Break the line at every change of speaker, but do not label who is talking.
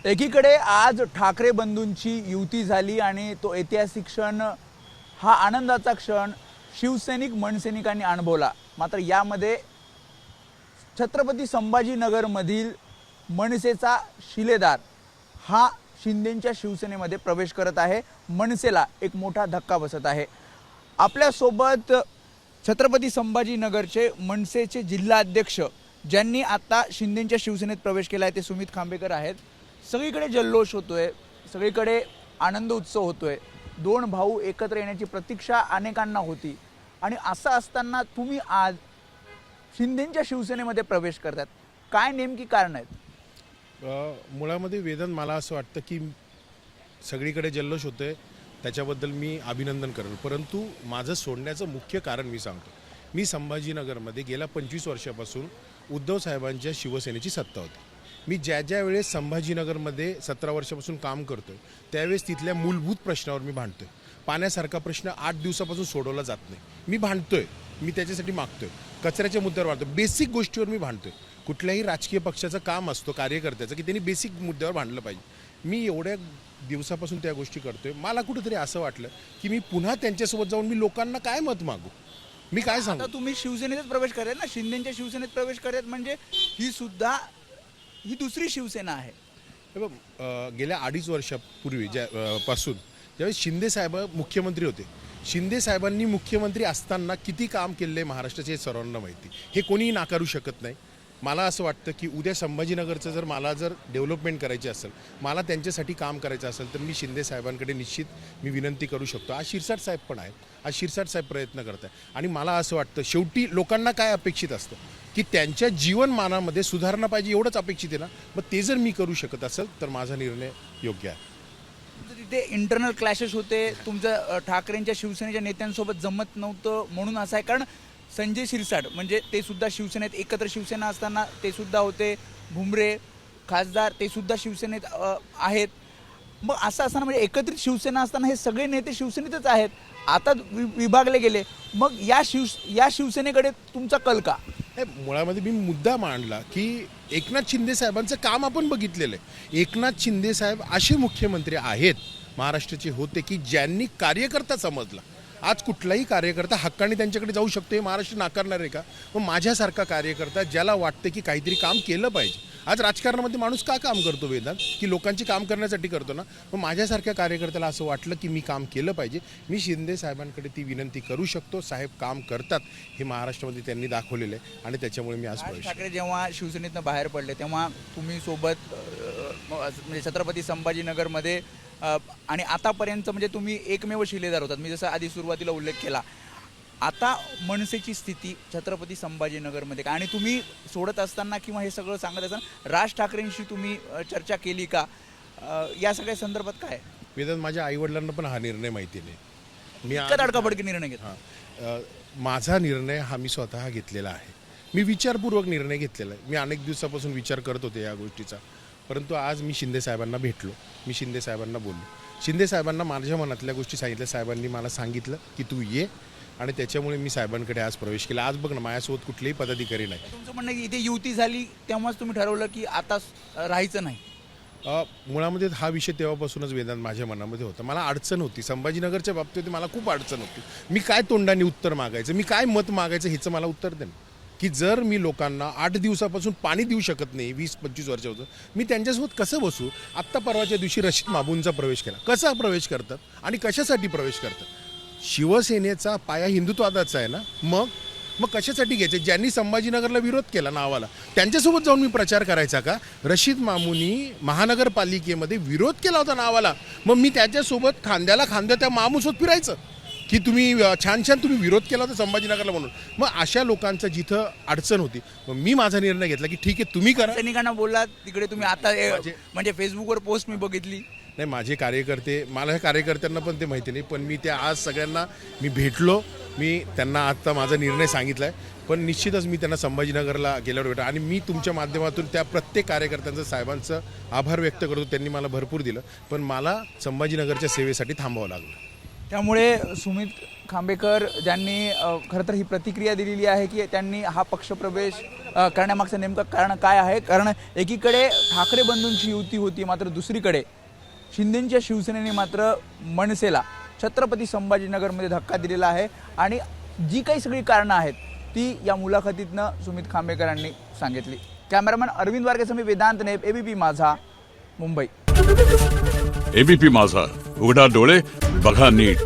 एकीकडे आज ठाकरे बंधूंची युती झाली आणि तो ऐतिहासिक क्षण, हा आनंदाचा क्षण शिवसैनिक मनसैनिकांनी अनुभवला। मात्र यामध्ये छत्रपती संभाजीनगरमधील मनसेचा शिलेदार हा शिंदेंच्या शिवसेनेमध्ये प्रवेश करत आहे। मनसेला एक मोठा धक्का बसत आहे। आपल्यासोबत छत्रपती संभाजीनगरचे मनसेचे जिल्हाध्यक्ष ज्यांनी आता शिंदेंच्या शिवसेनेत प्रवेश केला आहे ते सुमित खांबेकर आहेत। सगळीकडे जल्लोष होतोय, सगळीकडे आनंद उत्सव होतोय। दोन भाऊ एकत्र येण्याची प्रतीक्षा अनेकांना होती आणि असं असताना तुम्ही आज शिंदेंच्या शिवसेनेमध्ये प्रवेश करतात, काय नेमकी कारण आहेत?
मुळामध्ये वेदन मला असं वाटतं की सगळीकडे जल्लोष होतोय त्याच्याबद्दल मी अभिनंदन करेन, परंतु माझं सोडण्याचं मुख्य कारण मी सांगतो। मी संभाजीनगरमध्ये गेल्या 25 वर्षापासून उद्धव साहेबांच्या शिवसेनेची सत्ता होती। मी ज्या वेळेस संभाजीनगरमध्ये 17 वर्षापासून काम करतोय त्यावेळेस तिथल्या मूलभूत प्रश्नावर मी भांडतोय। पाण्यासारखा प्रश्न 8 दिवसापासून सोडवला जात नाही, मी भांडतोय, मी त्याच्यासाठी मागतोय। कचऱ्याच्या मुद्द्यावर भांडतोय, बेसिक गोष्टीवर मी भांडतोय। कुठल्याही राजकीय पक्षाचं काम असतो कार्यकर्त्याचं की त्यांनी बेसिक मुद्द्यावर भांडलं पाहिजे। मी एवढ्या दिवसापासून त्या गोष्टी करतोय, मला कुठेतरी असं वाटलं की मी पुन्हा त्यांच्यासोबत जाऊन मी लोकांना काय मत मागू, मी काय सांगू।
आता तुम्ही शिवसेनेतच प्रवेश करत ना, शिंदेंच्या शिवसेनेत प्रवेश करत म्हणजे ही दुसरी शिवसेना आहे।
गेल्या 2.5 वर्षापूर्वी पासून ज्यावेळेस शिंदे साहेब मुख्यमंत्री होते, शिंदे साहेबांनी मुख्यमंत्री असताना किती काम केले महाराष्ट्राचे हे सर्वांना माहिती, हे कोणीही नाकारू शकत नाही। मला असं वाटतं की उद्या संभाजीनगरचं जर मला डेव्हलपमेंट करायची असेल, मला त्यांच्यासाठी काम करायचं असेल तर मी शिंदे साहेबांकडे निश्चित मी विनंती करू शकतो। आज शिरसाट साहेब पण आहेत, आज शिरसाट साहेब प्रयत्न करत आहे आणि मला असं वाटतं शेवटी लोकांना काय अपेक्षित असतं की त्यांच्या जीवनमानामध्ये सुधारणा पाहिजे, एवढंच अपेक्षित आहे ना। मग ते जर मी करू शकत असेल तर माझा निर्णय योग्य आहे।
तिथे इंटरनल क्लॅशेस होते, तुमचं ठाकरेंच्या शिवसेनेच्या नेत्यांसोबत जमत नव्हतं म्हणून असं आहे। कारण संजय शिरसाट म्हणजे ते सुद्धा शिवसेनेत, एकत्र शिवसेना असताना ते सुद्धा होते, भुमरे खासदार ते सुद्धा शिवसेनेत आहेत। मग असं असताना म्हणजे एकत्रित शिवसेना असताना हे सगळे नेते शिवसेनेतच आहेत, आता विभागले गेले, मग या शिवसेनेकडे तुमचा कल का?
मुळामध्ये मी मुद्दा मांडला की एकनाथ शिंदे साहेबांचं काम आपण बघितलेलं आहे। एकनाथ शिंदे साहेब असे मुख्यमंत्री आहेत महाराष्ट्राचे होते की ज्यांनी कार्यकर्ता समजला। आज कुठलाही कार्यकर्ता हक्काने त्यांच्याकडे जाऊ शकतो, हे महाराष्ट्र नाकारणार आहे का? मग माझ्यासारखा कार्यकर्ता ज्याला वाटतं की काहीतरी काम केलं पाहिजे, आज राजकारणामध्ये माणूस का काम करतो वेदांत, की लोकांची काम करण्यासाठी करतो ना। मग माझ्यासारख्या कार्यकर्त्याला असं वाटलं की मी काम केलं पाहिजे, मी शिंदे साहेबांकडे ती विनंती करू शकतो। साहेब काम करतात हे महाराष्ट्रामध्ये त्यांनी दाखवलेलं आहे आणि त्याच्यामुळे मी आज
ठाकरे जेव्हा शिवसेनेतनं बाहेर पडले तेव्हा तुम्ही सोबत म्हणजे छत्रपती संभाजीनगरमध्ये आणि आतापर्यंत म्हणजे तुम्ही एकमेव शिलेदार होतात, मी जसं आधी सुरुवातीला उल्लेख केला। आता मनसेची स्थिती छत्रपती संभाजीनगरमध्ये काय, आणि तुम्ही सोडत असताना किंवा हे सगळं सांगत असताना राज ठाकरेंशी तुम्ही चर्चा केली का, या सगळ्या संदर्भात काय?
वेदांत, माझ्या आईवडिलांना पण हा निर्णय माहिती नाही, मी
तडकाफडकी निर्णय घेतला।
माझा निर्णय हा मी स्वतः घेतलेला आहे, मी विचारपूर्वक निर्णय घेतलेला आहे। मी अनेक दिवसापासून विचार करत होते या गोष्टीचा, परंतु आज मी शिंदे साहेबांना भेटलो, मी शिंदे साहेबांना बोललो, शिंदे साहेबांना माझ्या मनातल्या गोष्टी सांगितल्या। साहेबांनी मला सांगितलं की तू ये आणि त्याच्यामुळे मी साहेबांकडे आज प्रवेश केला। आज बघ ना, माझ्यासोबत कुठलेही पदाधिकारी नाही।
तुमचं म्हणणं की इथे युती झाली तेव्हाच तुम्ही ठरवलं की आता राहायचं नाही?
मुळामध्ये हा विषय तेव्हापासूनच वेदांत माझ्या मनामध्ये होता। मला अडचण होती संभाजीनगरच्या बाबतीत, मला खूप अडचण होती। मी काय तोंडाने उत्तर मागायचं, मी काय मत मागायचं ह्याचं मला उत्तर दे ना। की जर मी लोकांना 8 दिवसापासून पाणी देऊ शकत नाही, 20-25 वर्षापासून, मी त्यांच्यासोबत कसं बसू? आत्ता परवाच्या दिवशी रशीद माबूंचा प्रवेश केला, कसा प्रवेश करतात आणि कशासाठी प्रवेश करतात? शिवसेनेचा पाया हिंदुत्वादाचा आहे ना, मग कशासाठी घ्यायचे? ज्यांनी संभाजीनगरला विरोध केला नावाला, त्यांच्यासोबत जाऊन मी प्रचार करायचा का? रशीद मामूंनी महानगरपालिकेमध्ये विरोध केला होता नावाला, मग मी त्याच्यासोबत खांद्याला खांद्या त्या मामूसोबत फिरायचं की तुम्ही छान तुम्ही विरोध केला होता संभाजीनगरला म्हणून? मग अशा लोकांचं जिथं अडचण होती, मग मी माझा निर्णय घेतला की ठीक आहे तुम्ही करा।
सैनिकांना बोललात तिकडे तुम्ही, आता म्हणजे फेसबुकवर पोस्ट मी बघितली
नाही, माझे कार्यकर्ते, मला ह्या कार्यकर्त्यांना पण ते माहिती नाही, पण मी त्या आज सगळ्यांना मी भेटलो, मी त्यांना आत्ता माझा निर्णय सांगितला आहे। पण निश्चितच मी त्यांना संभाजीनगरला गेल्यावर भेटा आणि मी तुमच्या माध्यमातून त्या प्रत्येक कार्यकर्त्यांचं साहेबांचं आभार व्यक्त करतो, त्यांनी मला भरपूर दिलं, पण मला संभाजीनगरच्या सेवेसाठी थांबावं लागलं।
त्यामुळे सुमित खांबेकर ज्यांनी खरं तर ही प्रतिक्रिया दिलेली आहे की त्यांनी हा पक्षप्रवेश करण्यामागचं नेमकं कारण काय आहे. कारण एकीकडे ठाकरे बंधूंची युती होती, मात्र दुसरीकडे शिंदेंच्या शिवसेनेने मात्र मनसेला छत्रपती संभाजीनगरमध्ये धक्का दिलेला आहे. आणि जी काही सगळी कारणं आहेत ती या मुलाखतीतनं सुमित खांबेकरांनी सांगितली. कॅमेरामॅन अरविंद वारकेसह मी वेदांत नेब, एबीपी माझा, मुंबई.
एबीपी माझा, उघडा डोळे बघा नीट.